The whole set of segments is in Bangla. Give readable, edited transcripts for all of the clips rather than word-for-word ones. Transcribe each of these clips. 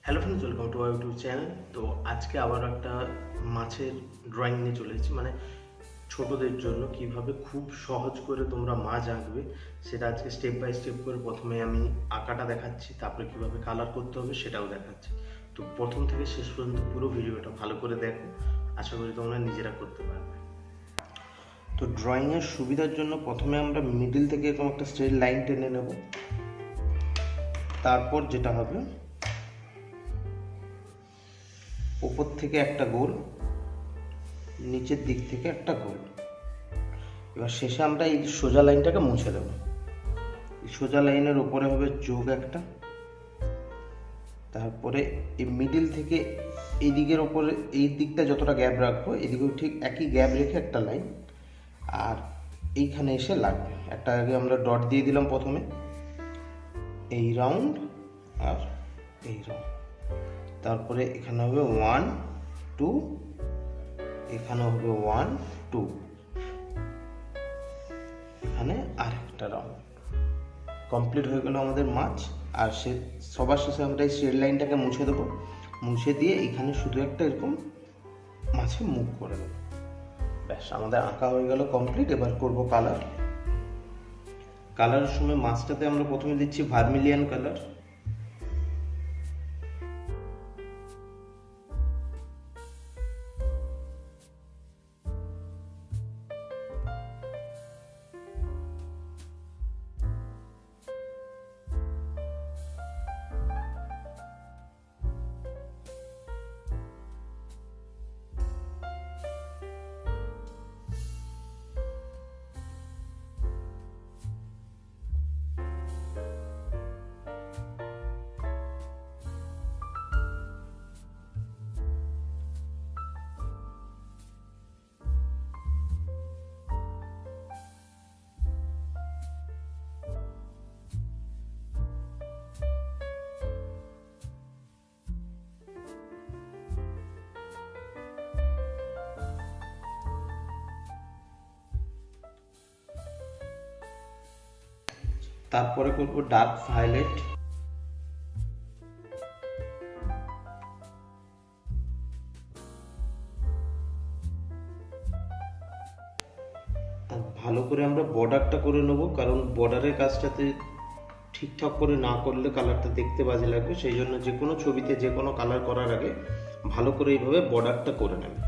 Hello friends, welcome to our YouTube channel. তো আজকে আবার একটা মাছের ড্রয়িং নিয়ে চলে এসেছি, মানে ছোটদের জন্য কিভাবে খুব সহজ করে তোমরা মাছ আঁকবে সেটা আজকে স্টেপ বাই স্টেপ করে প্রথমে আমি আঁকাটা দেখাচ্ছি, তারপরে কিভাবে কালার করতে হবে সেটাও দেখাচ্ছি। তো প্রথম থেকে শেষ পর্যন্ত পুরো ভিডিওটা ভালো করে দেখো, আশা করি তোমরা নিজেরা করতে পারবে। তো ড্রয়িংয়ের সুবিধার জন্য প্রথমে আমরা মিডিল থেকে এরকম একটা স্ট্রেট লাইন টেনে নেব। তারপর যেটা হবে, উপর থেকে একটা গোল, নিচের দিক থেকে একটা গোল। এবার শেষে আমরা এই সোজা লাইনটাকে মুছে দেব। এই সোজা লাইনের উপরে হবে যোগ একটা, তারপরে এই মিডিল থেকে এই দিকের ওপরে এই দিকটা যতটা গ্যাপ রাখবো এদিকেও ঠিক একই গ্যাপ রেখে একটা লাইন, আর এইখানে এসে লাগবে একটা। আগে আমরা ডট দিয়ে দিলাম প্রথমে, এই রাউন্ড আর এই রাউন্ড, তারপরে এখানে হবে 1 2, এখানে হবে 1 2, এখানে আরেকটা রাউন্ড। কমপ্লিট হয়ে গেল আমাদের মাছ। আর সবার শেষে আমরা এই স্ট্রেট লাইনটাকে মুছে দেবো, মুছে দিয়ে এখানে শুধু একটা এরকম মাছে মুখ করে দেবো। ব্যাস, আমাদের আঁকা হয়ে গেল কমপ্লিট। এবার করব কালার। কালারের সময় মাছটাতে আমরা প্রথমে দিচ্ছি ভার্মিলিয়ান কালার। তারপরে করব ডার্ক ভায়োলেট। ভালো করে আমরা বর্ডারটা করে নেব, কারণ বর্ডারের কাজটাতে ঠিকঠাক করে না করলে কালারটা দেখতে বাজে লাগবে। সেই জন্য যে কোনো ছবিতে যে কোনো কালার করার আগে ভালো করে এইভাবে বর্ডারটা করে নেবে।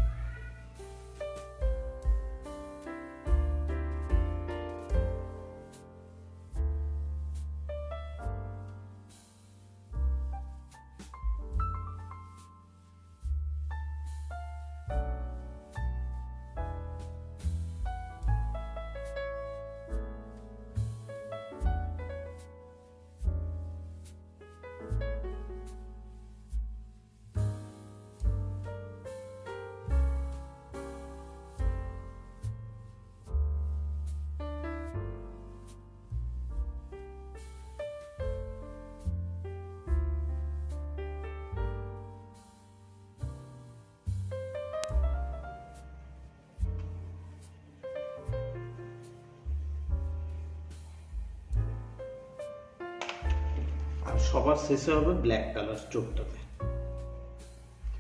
আর সবার শেষে হবে ব্ল্যাক কালার চোখটাতে।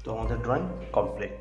তো আমাদের ড্রয়িং কমপ্লিট।